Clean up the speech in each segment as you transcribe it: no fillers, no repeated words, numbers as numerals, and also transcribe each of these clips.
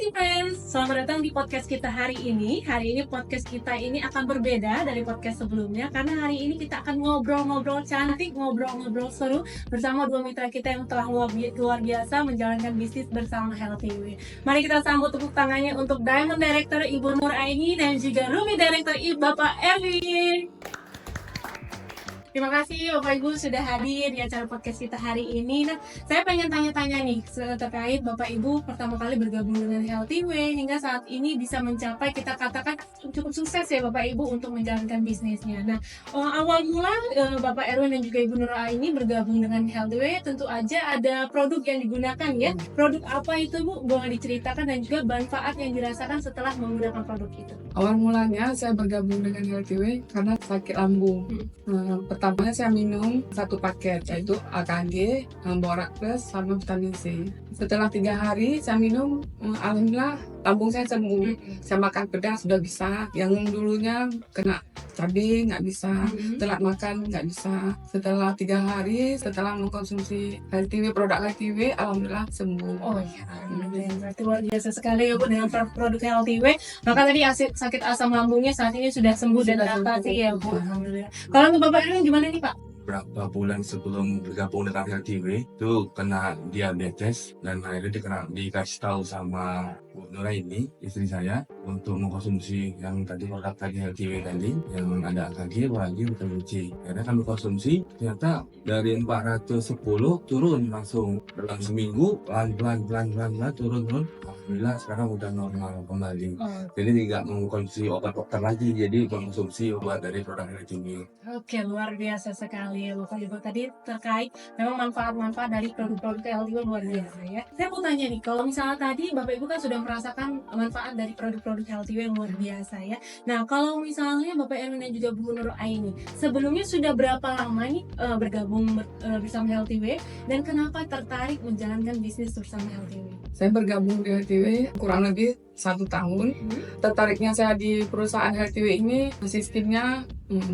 Healthy Friends, selamat datang di podcast kita hari ini. Hari ini podcast kita ini akan berbeda dari podcast sebelumnya, karena hari ini kita akan ngobrol-ngobrol cantik, ngobrol-ngobrol seru bersama dua mitra kita yang telah luar biasa menjalankan bisnis bersama Healthy Way. Mari kita sambut tepuk tangannya untuk Diamond Director Ibu Nur Aini dan juga Ruby Director Bapak Erwin. Terima kasih Bapak Ibu sudah hadir di acara podcast kita hari ini. Nah, saya pengen tanya-tanya nih terkait Bapak Ibu pertama kali bergabung dengan Healthy Way hingga saat ini bisa mencapai, kita katakan cukup sukses ya Bapak Ibu untuk menjalankan bisnisnya. Nah, awal mula Bapak Erwin dan juga Ibu Nur Aini bergabung dengan Healthy Way, tentu aja ada produk yang digunakan ya. Produk apa itu Bu? Boleh diceritakan, dan juga manfaat yang dirasakan setelah menggunakan produk itu. Awal mulanya saya bergabung dengan Healthy Way karena sakit lambung. Pertamanya saya minum satu paket, yaitu AKG, Borax Plus, sama vitamin C. Setelah 3 hari saya minum, alhamdulillah lambung saya sembuh. Saya makan pedas sudah bisa, yang dulunya kena cabai nggak bisa, telat makan nggak bisa. Setelah 3 hari setelah mengkonsumsi Healthy Way, produk Healthy Way, alhamdulillah sembuh. Oh iya, berarti luar biasa sekali ya Bu dengan produk Healthy Way. Maka tadi sakit asam lambungnya saat ini sudah sembuh dan teratasi ya Bu. Alhamdulillah. Kalau untuk Bapak Erwin gimana nih Pak? Berapa bulan sebelum bergabung dengan Healthy Way itu kena diabetes, dan akhirnya dikasih tahu sama Bu Nura ini, istri saya, untuk mengkonsumsi yang tadi produk tadi Healthy Way tadi yang ada AKG, apalagi vitamin C. Akhirnya kami konsumsi, ternyata dari 410 turun langsung dalam seminggu, pelan turun. Alhamdulillah sekarang udah normal kembali. Jadi tidak mengkonsumsi obat dokter lagi, jadi mengkonsumsi obat dari produk Healthy Way. Oke, luar biasa sekali ya Bapak Ibu tadi terkait memang manfaat-manfaat dari produk-produk Healthy Way luar biasa ya. Saya mau tanya nih, kalau misalnya tadi Bapak Ibu kan sudah merasakan manfaat dari produk-produk Healthy Way luar biasa ya. Nah, kalau misalnya Bapak Erwin dan juga Bu Nur Aini sebelumnya sudah berapa lama nih bergabung bersama Healthy Way, dan kenapa tertarik menjalankan bisnis bersama Healthy Way? Saya bergabung di Healthy Way kurang lebih 1 tahun. Tertariknya saya di perusahaan Healthy Way ini, sistemnya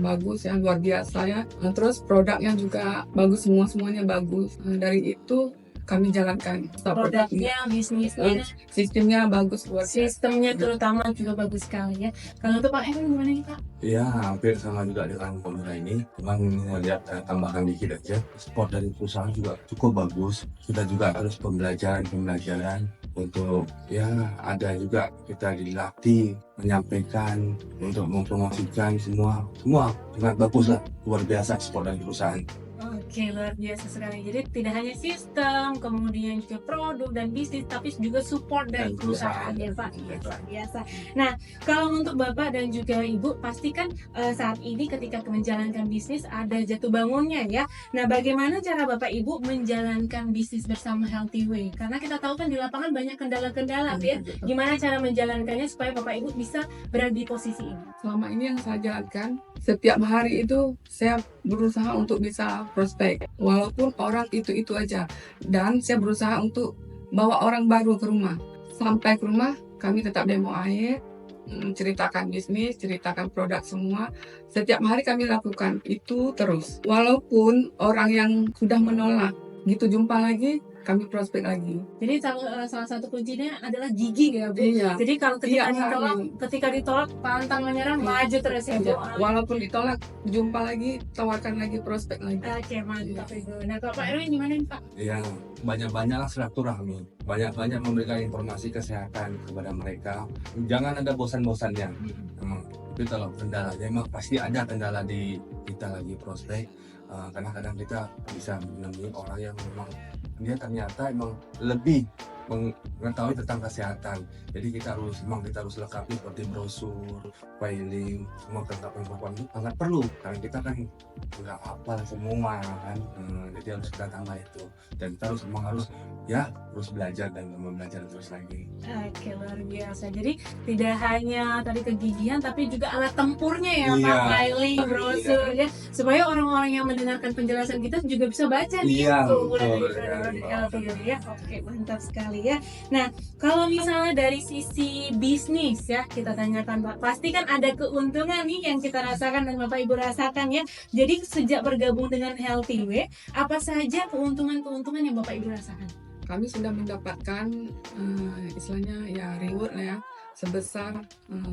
bagus ya, luar biasa ya. Terus produknya juga bagus, semuanya bagus. Dari itu kami jalankan Produknya, bisnisnya, sistemnya bagus, luar biasa. sistemnya terutama juga bagus sekali ya. Kalau untuk Pak Erwin gimana nih Pak? Ya, hampir sama juga dengan pemerintah ini. Cuman lihat tambahkan dikit aja. Support dari perusahaan juga cukup bagus. Kita juga harus pembelajaran untuk ya ada juga kita dilatih menyampaikan, untuk mempromosikan semua sangat bagus lah, luar biasa support dari perusahaan. Oke, luar biasa sekali. Jadi tidak hanya sistem, kemudian juga produk dan bisnis, tapi juga support dari perusahaan ya Pak. Luar biasa. Nah, kalau untuk Bapak dan juga Ibu, pastikan saat ini ketika menjalankan bisnis ada jatuh bangunnya ya. Nah, bagaimana cara Bapak Ibu menjalankan bisnis bersama Healthy Way? Karena kita tahu kan di lapangan banyak kendala-kendala ya. Gimana cara menjalankannya supaya Bapak Ibu bisa berada di posisi ini? Selama ini yang saya jalankan, setiap hari itu saya berusaha untuk bisa prospek, walaupun orang itu aja, dan saya berusaha untuk bawa orang baru ke rumah. Sampai ke rumah kami tetap demo air, ceritakan bisnis, ceritakan produk semua. Setiap hari kami lakukan itu terus, walaupun orang yang sudah menolak gitu jumpa lagi, kami prospek lagi. Jadi salah satu kuncinya adalah gigi ya Bu. Iya. Jadi kalau ketika ditolak pantang menyerah, maju terus ya Bu. Walaupun ditolak, jumpa lagi, tawarkan lagi, prospek lagi. Oke, mantap Ibu. Nah, Pak Erwin gimana nih Pak? Ya, banyak-banyaklah silaturahmi, banyak-banyak memberikan informasi kesehatan kepada mereka. Jangan ada bosan-bosannya. Emang itu kalau kendalanya, emang pasti ada kendala di kita lagi prospek. Karena kadang kita bisa menemui orang yang memang dia ternyata emang lebih mengetahui tentang kesehatan. Jadi kita harus lengkapi seperti brosur, filing, semua kelengkapan itu sangat perlu, karena kita kan nggak hafal semua kan. Jadi harus kita tambah itu, dan kita harus belajar dan belajar terus lagi. Oke, luar biasa. Jadi tidak hanya tadi kegigihan, tapi juga alat tempurnya ya Iya. Pak, filing, brosur ya, supaya orang-orang yang mendengarkan penjelasan kita juga bisa baca nih Iya, tuh dari betul, produk LTV ya. Oke, mantap sekali ya. Nah, kalau misalnya dari sisi bisnis ya, kita tanyakan Pak, pasti kan ada keuntungan nih yang kita rasakan dan Bapak Ibu rasakan ya. Jadi sejak bergabung dengan Healthy Way, apa saja keuntungan-keuntungan yang Bapak Ibu rasakan? kami sudah mendapatkan istilahnya ya reward lah ya sebesar 100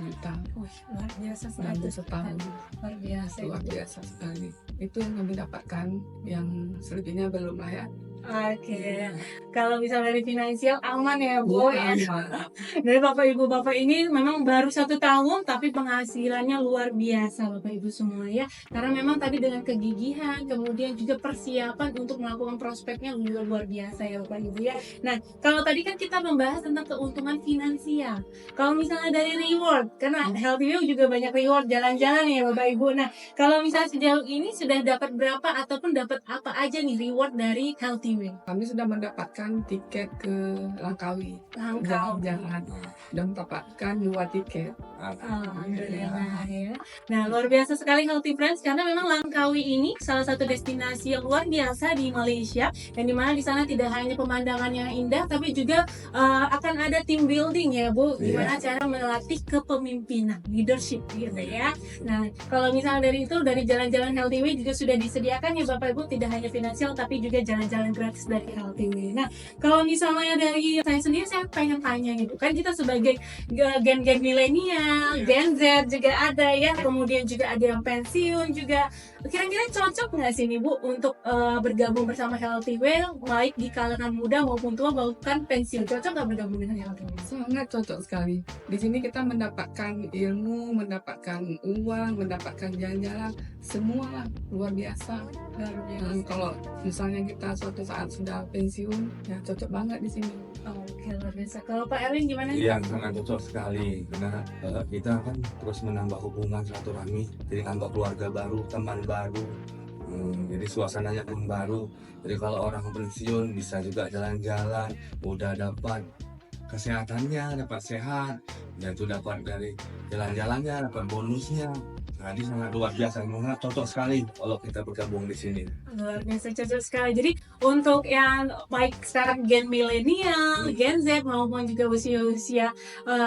juta Wih, luar biasa dalam sekali. setahun. Luar biasa. Luar biasa sekali. Itu yang kami dapatkan, yang selebihnya belum lah ya. Oke, kalau misalnya dari finansial aman ya Bu ya. Aman. Dari Bapak Ibu Bapak ini memang baru 1 tahun tapi penghasilannya luar biasa Bapak Ibu semua ya. Karena memang tadi dengan kegigihan kemudian juga persiapan untuk melakukan prospeknya juga luar biasa ya Bapak Ibu ya. Nah kalau tadi kan kita membahas tentang keuntungan finansial. Kalau misalnya dari reward, karena Healthy Way juga banyak reward jalan-jalan ya Bapak Ibu. Nah kalau misalnya sejauh ini sudah dapat berapa ataupun dapat apa aja nih reward dari Healthy Way? Kami sudah mendapatkan tiket ke Langkawi, jalan-jalan, dan mendapatkan 2 tiket. Alhamdulillah ya. Nah luar biasa sekali Healthy Friends karena memang Langkawi ini salah satu destinasi yang luar biasa di Malaysia dan dimana di sana tidak hanya pemandangan yang indah tapi juga akan ada team building ya Bu, gimana cara melatih kepemimpinan leadership gitu ya. Nah kalau misalnya dari jalan-jalan Healthy Way juga sudah disediakan ya Bapak Ibu, tidak hanya finansial tapi juga jalan-jalan gratis dari Healthy Way. Nah kalau misalnya dari saya sendiri saya pengen tanya gitu kan, kita sebagai gen-gen milenial, Gen Z juga ada ya, kemudian juga ada yang pensiun juga. Kira-kira cocok nggak sih nih Bu untuk bergabung bersama Healthy Way, baik di kalangan muda maupun tua bahkan pensiun, cocok nggak bergabung dengan Healthy Way? Sangat cocok sekali. Di sini kita mendapatkan ilmu, mendapatkan uang, mendapatkan jalan-jalan, semua lah luar biasa. Kalau misalnya kita suatu saat sudah pensiun, ya cocok banget di sini. Oke, luar biasa. Kalau Pak Erwin gimana? Iya, sangat cocok sekali karena kita kan terus menambah hubungan silaturahmi, jadi nambah keluarga baru, teman baru. Jadi suasananya pun baru. Jadi kalau orang pensiun bisa juga jalan-jalan, udah dapat kesehatannya, dapat sehat, dan itu dapat dari jalan-jalannya, dapat bonusnya. Jadi sangat luar biasa, sangat cocok sekali kalau kita bergabung di sini. Luar biasa cocok sekali. Jadi untuk yang baik sekarang gen milenial, Gen Z maupun juga usia-usia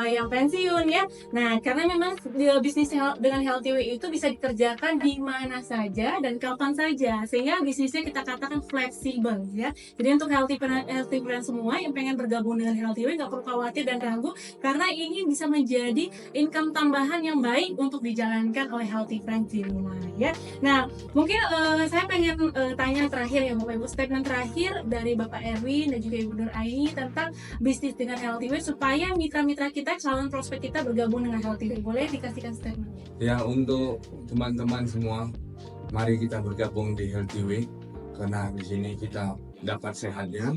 yang pensiun ya. Nah karena memang bisnis dengan Healthy Way itu bisa dikerjakan di mana saja dan kapan saja, sehingga bisnisnya kita katakan fleksibel ya. Jadi untuk Healthy Brand semua yang pengen bergabung dengan Healthy Way nggak perlu khawatir dan ragu karena ini bisa menjadi income tambahan yang baik untuk dijalankan oleh Healthy Friends di rumah ya. Nah mungkin saya pengen tanya terakhir ya Bapak Ibu, statement terakhir dari Bapak Erwin dan juga Ibu Nur Aini tentang bisnis dengan Healthy Way supaya mitra-mitra kita, calon prospek kita bergabung dengan Healthy Way. Boleh dikasihkan statement? Ya, untuk teman-teman semua, mari kita bergabung di Healthy Way karena di sini kita dapat sehatnya,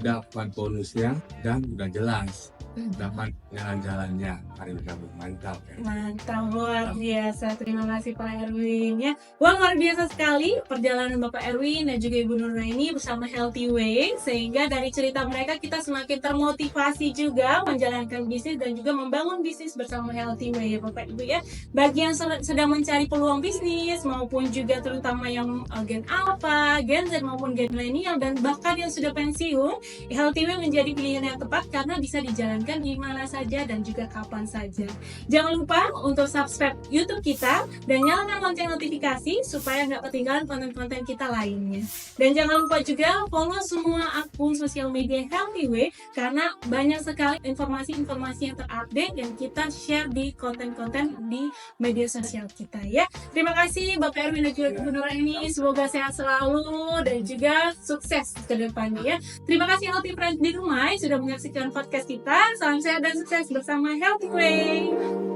dapat bonusnya, dan udah jelas dapat jalan-jalannya. Mari bergabung, mantap ya. Mantap, luar biasa. Terima kasih Pak Erwin ya. Wah luar biasa sekali perjalanan Bapak Erwin dan juga Ibu Nur Aini bersama Healthy Way, sehingga dari cerita mereka kita semakin termotivasi juga menjalankan bisnis dan juga membangun bisnis bersama Healthy Way ya Bapak Ibu ya. Bagi yang sedang mencari peluang bisnis maupun juga terutama yang Gen Alpha, Gen Z maupun Gen Millennial dan bahkan yang sudah pensiun, Healthy Way menjadi pilihan yang tepat karena bisa dijalankan di mana saja dan juga kapan saja. Jangan lupa untuk subscribe YouTube kita dan nyalakan lonceng notifikasi supaya nggak ketinggalan konten-konten kita lainnya. Dan jangan lupa juga follow semua akun sosial media Healthy Way karena banyak sekali informasi-informasi yang terupdate yang kita share di konten-konten di media sosial kita ya. Terima kasih Bapak Erwin dan juga Ibu Nur Aini, semoga sehat selalu dan juga sukses ke depannya ya. Terima kasih Healthy Friends di rumah sudah menyaksikan podcast kita. Salam sehat dan sukses bersama Healthy Way.